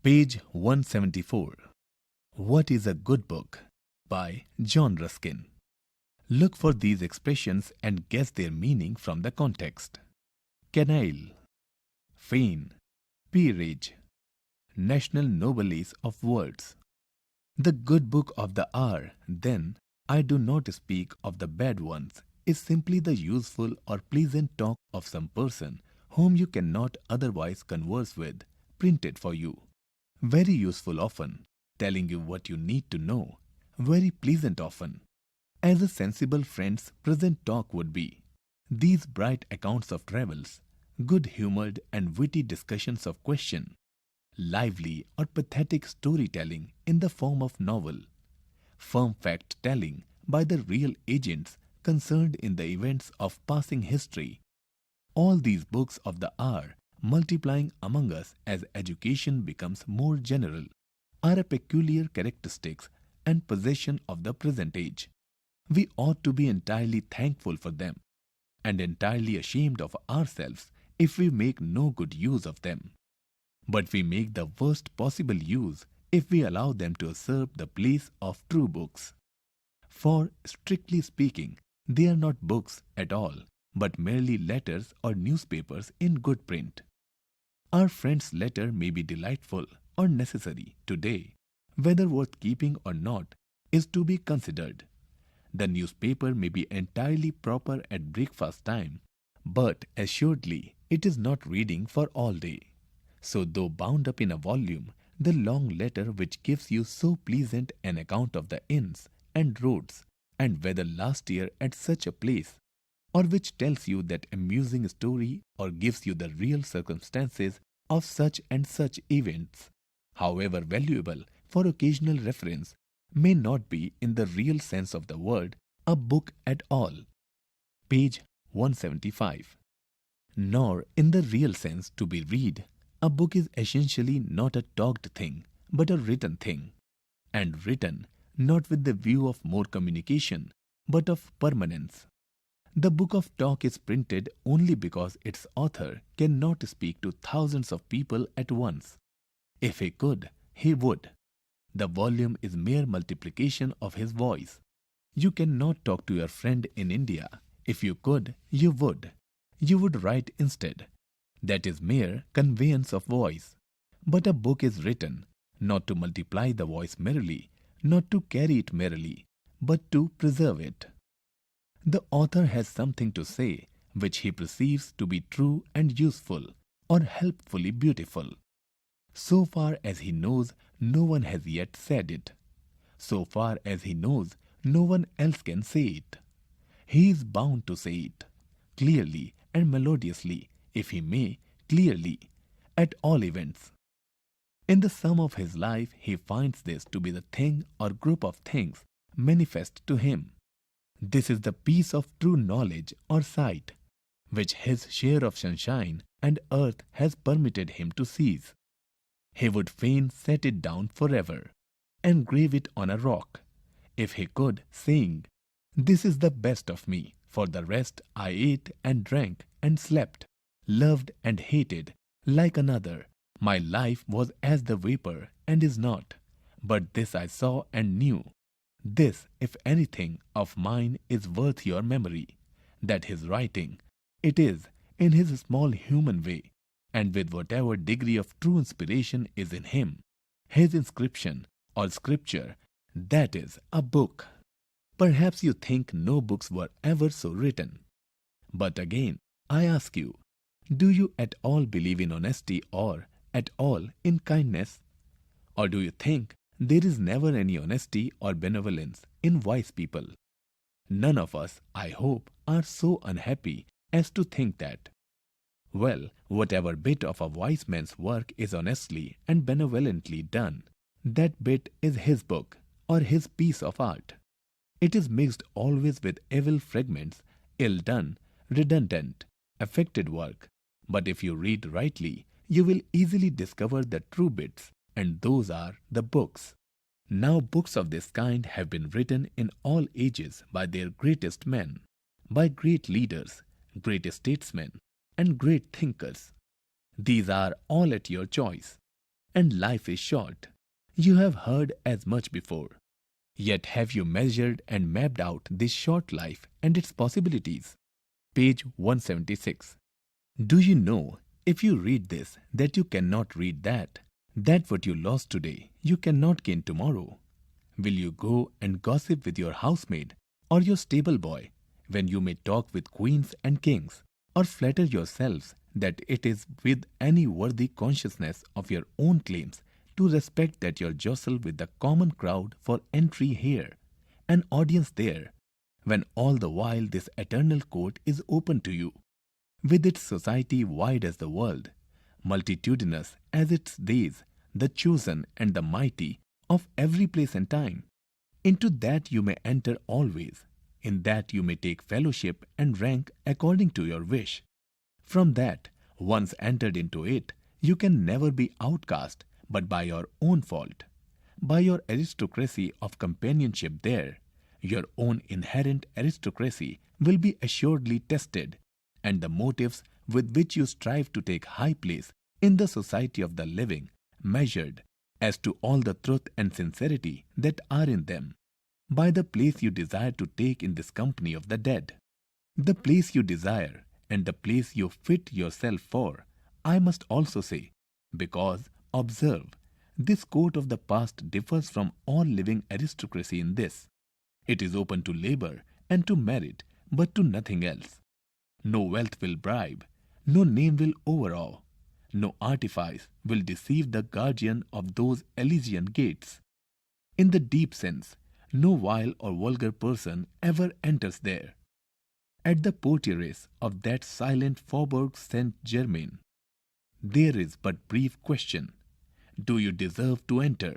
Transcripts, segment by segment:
Page 174. What is a good book? By John Ruskin. Look for these expressions and guess their meaning from the context. Canaille, Fane, Peerage, National Noblesse of Words. The good book of the hour, then, I do not speak of the bad ones, is simply the useful or pleasant talk of some person whom you cannot otherwise converse with, printed for you. Very useful often, telling you what you need to know, very pleasant often, as a sensible friend's present talk would be. These bright accounts of travels, good-humoured and witty discussions of question, lively or pathetic storytelling in the form of novel, firm fact-telling by the real agents concerned in the events of passing history, all these books of the hour, multiplying among us as education becomes more general, are a peculiar characteristics and possession of the present age. We ought to be entirely thankful for them, and entirely ashamed of ourselves if we make no good use of them. But we make the worst possible use if we allow them to usurp the place of true books. For, strictly speaking, they are not books at all, but merely letters or newspapers in good print. Our friend's letter may be delightful or necessary today, whether worth keeping or not is to be considered. The newspaper may be entirely proper at breakfast time, but assuredly it is not reading for all day. So though bound up in a volume, the long letter which gives you so pleasant an account of the inns and roads and weather last year at such a place, or which tells you that amusing story or gives you the real circumstances of such and such events, however valuable for occasional reference, may not be in the real sense of the word a book at all. Page 175. Nor in the real sense to be read, a book is essentially not a talked thing, but a written thing, and written not with the view of more communication, but of permanence. The book of talk is printed only because its author cannot speak to thousands of people at once. If he could, he would. The volume is mere multiplication of his voice. You cannot talk to your friend in India. If you could, you would. You would write instead. That is mere conveyance of voice. But a book is written, not to multiply the voice merely, not to carry it merely, but to preserve it. The author has something to say which he perceives to be true and useful, or helpfully beautiful. So far as he knows, no one has yet said it. So far as he knows, no one else can say it. He is bound to say it, clearly and melodiously, if he may, clearly, at all events. In the sum of his life he finds this to be the thing or group of things manifest to him. This is the piece of true knowledge or sight, which his share of sunshine and earth has permitted him to seize. He would fain set it down forever, engrave it on a rock, if he could, saying, "This is the best of me, for the rest I ate and drank and slept, loved and hated, like another. My life was as the vapor, and is not. But this I saw and knew. This, if anything, of mine is worth your memory, that his writing, it is, in his small human way, and with whatever degree of true inspiration is in him, his inscription or scripture, that is a book. Perhaps you think no books were ever so written. But again, I ask you, do you at all believe in honesty or, at all, in kindness? Or do you think there is never any honesty or benevolence in wise people? None of us, I hope, are so unhappy as to think that. Well, whatever bit of a wise man's work is honestly and benevolently done, that bit is his book or his piece of art. It is mixed always with evil fragments, ill done, redundant, affected work. But if you read rightly, you will easily discover the true bits, and those are the books. Now books of this kind have been written in all ages by their greatest men, by great leaders, great statesmen, and great thinkers. These are all at your choice. and life is short. You have heard as much before. Yet have you measured and mapped out this short life and its possibilities? Page 176. Do you know, if you read this, that you cannot read that? That what you lost today, you cannot gain tomorrow. Will you go and gossip with your housemaid or your stable boy when you may talk with queens and kings, or flatter yourselves that it is with any worthy consciousness of your own claims to respect that you jostle with the common crowd for entry here, an audience there, when all the while this eternal court is open to you, with its society wide as the world, multitudinous as its days, the chosen and the mighty of every place and time. Into that you may enter always, in that you may take fellowship and rank according to your wish. From that, once entered into it, you can never be outcast but by your own fault. By your aristocracy of companionship there, your own inherent aristocracy will be assuredly tested, and the motives with which you strive to take high place in the society of the living measured as to all the truth and sincerity that are in them, by the place you desire to take in this company of the dead. The place you desire and the place you fit yourself for, I must also say, because, observe, this court of the past differs from all living aristocracy in this. It is open to labor and to merit, but to nothing else. No wealth will bribe, no name will overawe, no artifice will deceive the guardian of those Elysian gates. In the deep sense, no vile or vulgar person ever enters there. At the portieres of that silent Faubourg Saint-Germain, there is but brief question. Do you deserve to enter?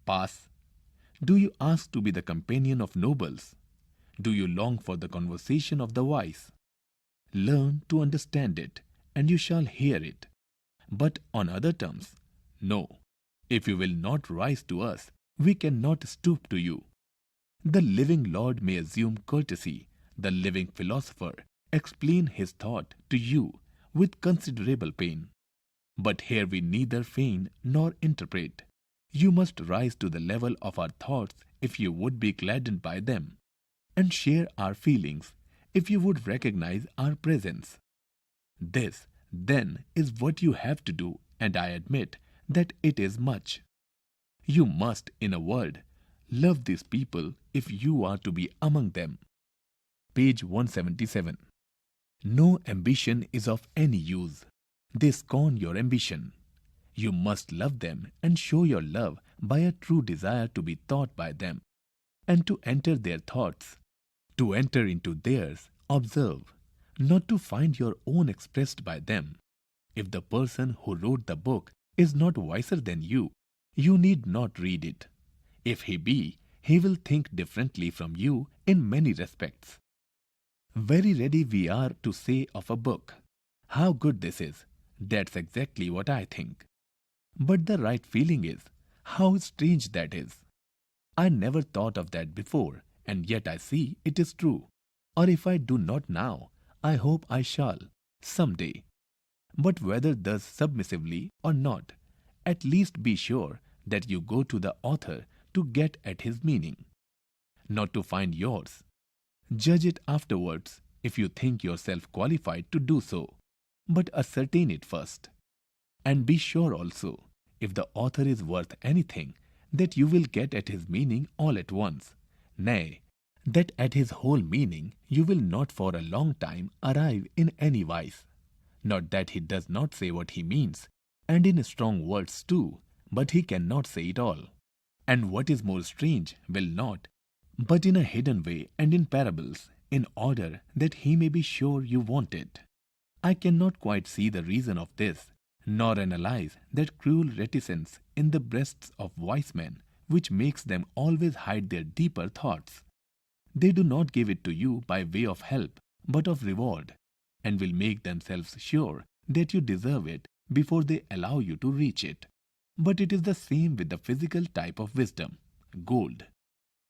Pass. Do you ask to be the companion of nobles? Do you long for the conversation of the wise? Learn to understand it, and you shall hear it. But on other terms, no. If you will not rise to us, we cannot stoop to you. The living Lord may assume courtesy, the living philosopher explain his thought to you with considerable pain. But here we neither feign nor interpret. You must rise to the level of our thoughts if you would be gladdened by them, and share our feelings if you would recognize our presence. This, then, is what you have to do, and I admit that it is much. You must, in a word, love these people if you are to be among them. Page 177. No ambition is of any use. They scorn your ambition. You must love them and show your love by a true desire to be thought by them, and to enter their thoughts. To enter into theirs, observe, not to find your own expressed by them. If the person who wrote the book is not wiser than you need not read it. If he be, he will think differently from you in many respects. Very ready we are to say of a book, how good this is. That's exactly what I think. But the right feeling is, how strange that is. I never thought of that before, and yet I see it is true. Or if I do not now, I hope I shall, some day. But whether thus submissively or not, at least be sure that you go to the author to get at his meaning, not to find yours. Judge it afterwards if you think yourself qualified to do so, but ascertain it first. And be sure also, if the author is worth anything, that you will get at his meaning all at once, nay, that at his whole meaning you will not for a long time arrive in any wise. Not that he does not say what he means, and in strong words too, but he cannot say it all. And what is more strange, will not, but in a hidden way and in parables, in order that he may be sure you want it. I cannot quite see the reason of this, nor analyze that cruel reticence in the breasts of wise men, which makes them always hide their deeper thoughts. They do not give it to you by way of help, but of reward, and will make themselves sure that you deserve it before they allow you to reach it. But it is the same with the physical type of wisdom, gold.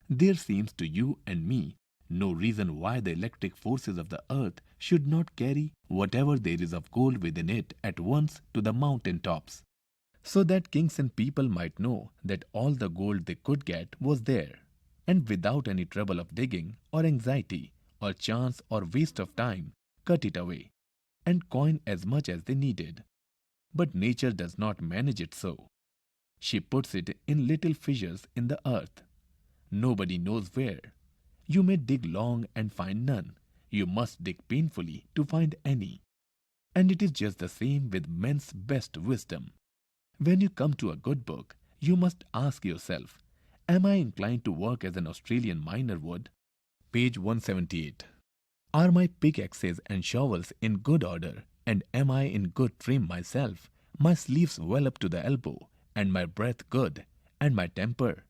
There seems to you and me no reason why the electric forces of the earth should not carry whatever there is of gold within it at once to the mountain tops. so that kings and people might know that all the gold they could get was there, and without any trouble of digging or anxiety or chance or waste of time, cut it away and coin as much as they needed. But nature does not manage it so. She puts it in little fissures in the earth. Nobody knows where. You may dig long and find none. You must dig painfully to find any. And it is just the same with men's best wisdom. When you come to a good book, you must ask yourself, am I inclined to work as an Australian miner would? Page 178. Are my pickaxes and shovels in good order, and am I in good trim myself, my sleeves well up to the elbow, and my breath good, and my temper?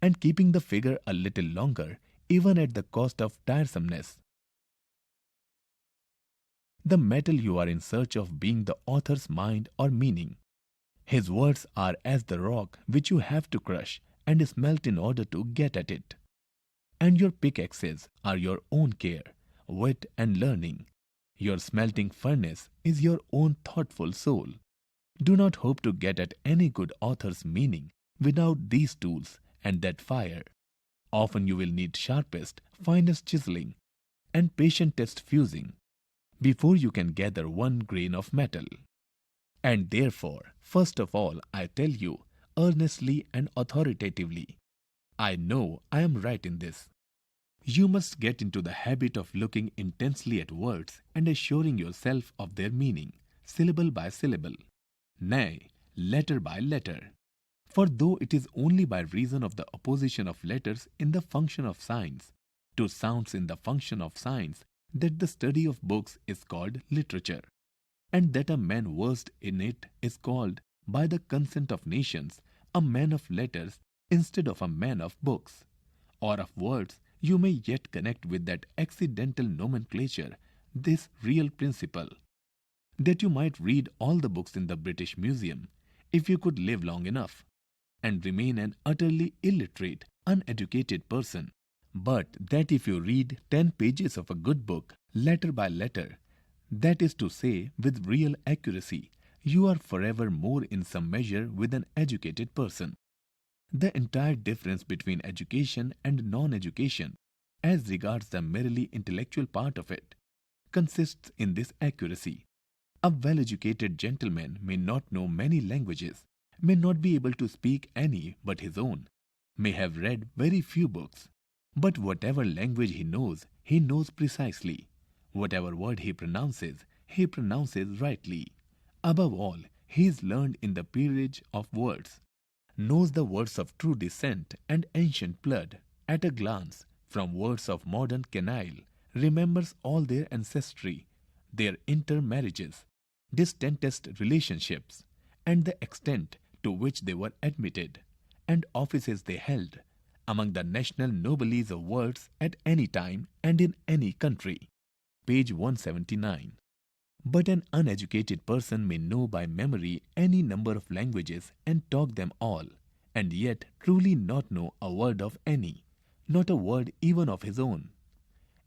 And keeping the figure a little longer, even at the cost of tiresomeness. The metal you are in search of being the author's mind or meaning. His words are as the rock which you have to crush and smelt in order to get at it. And your pickaxes are your own care, wit and learning. Your smelting furnace is your own thoughtful soul. Do not hope to get at any good author's meaning without these tools and that fire. Often you will need sharpest, finest chiseling and patientest fusing before you can gather one grain of metal. And therefore, first of all, I tell you, earnestly and authoritatively, I know I am right in this. You must get into the habit of looking intensely at words and assuring yourself of their meaning, syllable by syllable, nay, letter by letter. For though it is only by reason of the opposition of letters in the function of signs to sounds in the function of signs that the study of books is called literature, and that a man versed in it is called, by the consent of nations, a man of letters instead of a man of books, or of words, you may yet connect with that accidental nomenclature this real principle, that you might read all the books in the British Museum, if you could live long enough, and remain an utterly illiterate, uneducated person, but that if you read 10 pages of a good book, letter by letter, that is to say, with real accuracy, you are forever more in some measure with an educated person. The entire difference between education and non-education, as regards the merely intellectual part of it, consists in this accuracy. A well-educated gentleman may not know many languages, may not be able to speak any but his own, may have read very few books, but whatever language he knows precisely. Whatever word he pronounces rightly. Above all, he is learned in the peerage of words, knows the words of true descent and ancient blood at a glance, from words of modern canaille, remembers all their ancestry, their intermarriages, distantest relationships, and the extent to which they were admitted, and offices they held, among the national noblesse of words at any time and in any country. Page 179. But an uneducated person may know by memory any number of languages and talk them all, and yet truly not know a word of any, not a word even of his own.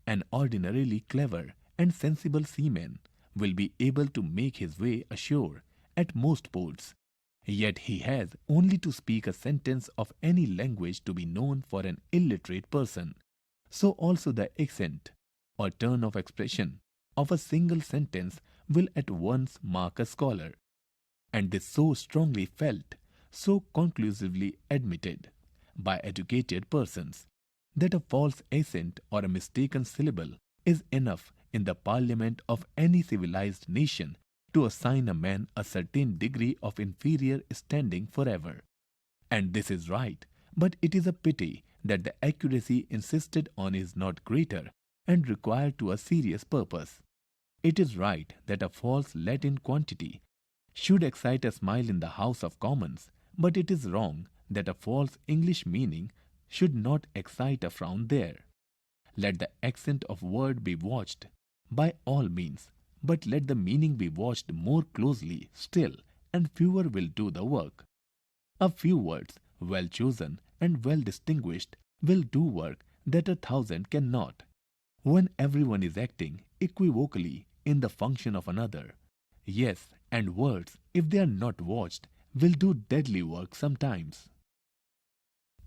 An ordinarily clever and sensible seaman will be able to make his way ashore at most ports, yet he has only to speak a sentence of any language to be known for an illiterate person. So also the accent, or turn of expression, of a single sentence will at once mark a scholar. And this so strongly felt, so conclusively admitted, by educated persons, that a false accent or a mistaken syllable is enough in the parliament of any civilized nation to assign a man a certain degree of inferior standing forever. And this is right, but it is a pity that the accuracy insisted on is not greater and required to a serious purpose. It is right that a false Latin quantity should excite a smile in the House of Commons, but it is wrong that a false English meaning should not excite a frown there. Let the accent of word be watched by all means, but let the meaning be watched more closely still, and fewer will do the work. A few words, well chosen and well distinguished, will do work that 1,000 cannot. When everyone is acting equivocally in the function of another, yes, and words, if they are not watched, will do deadly work sometimes.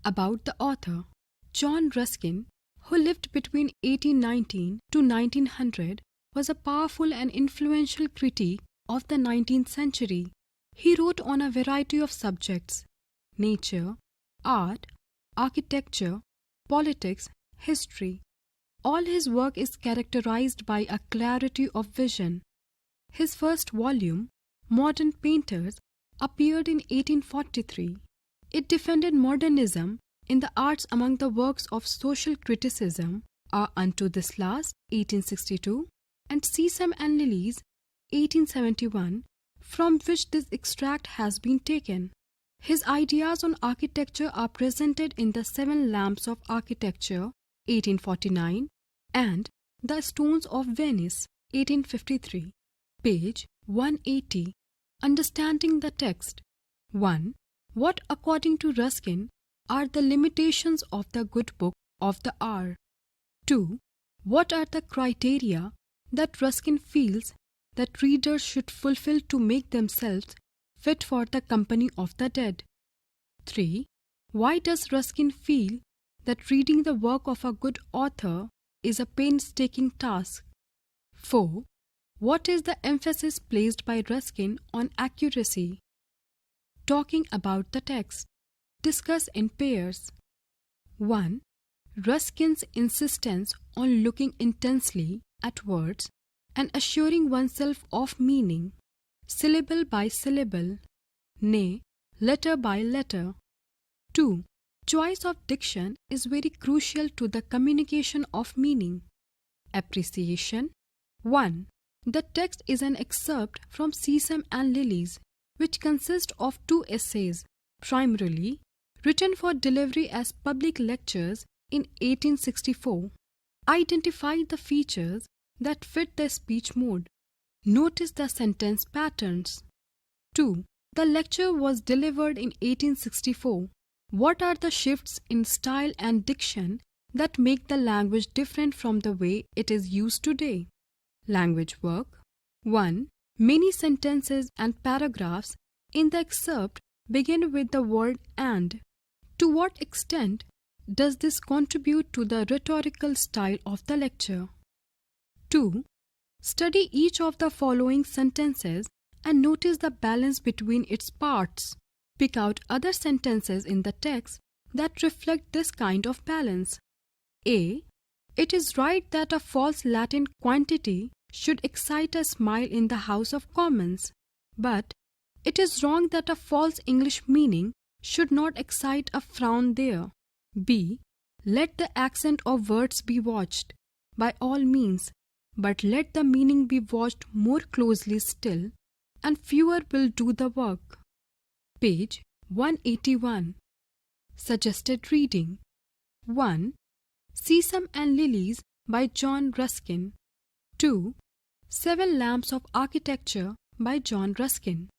About the author, John Ruskin, who lived between 1819 to 1900, was a powerful and influential critic of the 19th century. He wrote on a variety of subjects: nature, art, architecture, politics, history. All his work is characterized by a clarity of vision. His first volume, Modern Painters, appeared in 1843. It defended modernism in the arts. Among the works of social criticism are Unto This Last, 1862, and Sesame and Lilies, 1871, from which this extract has been taken. His ideas on architecture are presented in The Seven Lamps of Architecture, 1849, and The Stones of Venice, 1853. Page 180. Understanding the text. 1. What, according to Ruskin, are the limitations of the good book of the hour? 2. What are the criteria that Ruskin feels that readers should fulfill to make themselves fit for the company of the dead? 3. Why does Ruskin feel that reading the work of a good author is a painstaking task? 4. What is the emphasis placed by Ruskin on accuracy? Talking about the text. Discuss in pairs. 1. Ruskin's insistence on looking intensely at words and assuring oneself of meaning, syllable by syllable, nay, letter by letter. 2. Choice of diction is very crucial to the communication of meaning. Appreciation. 1. The text is an excerpt from Sesame and Lilies, which consist of 2 essays, primarily written for delivery as public lectures in 1864. Identify the features that fit the speech mode. Notice the sentence patterns. 2. The lecture was delivered in 1864. What are the shifts in style and diction that make the language different from the way it is used today? Language work. 1. Many sentences and paragraphs in the excerpt begin with the word "and." To what extent does this contribute to the rhetorical style of the lecture? 2. Study each of the following sentences and notice the balance between its parts. Pick out other sentences in the text that reflect this kind of balance. A. It is right that a false Latin quantity should excite a smile in the House of Commons, but it is wrong that a false English meaning should not excite a frown there. B. Let the accent of words be watched, by all means, but let the meaning be watched more closely still, and fewer will do the work. Page 181. Suggested reading. 1. Sesame and Lilies by John Ruskin. 2. Seven Lamps of Architecture by John Ruskin.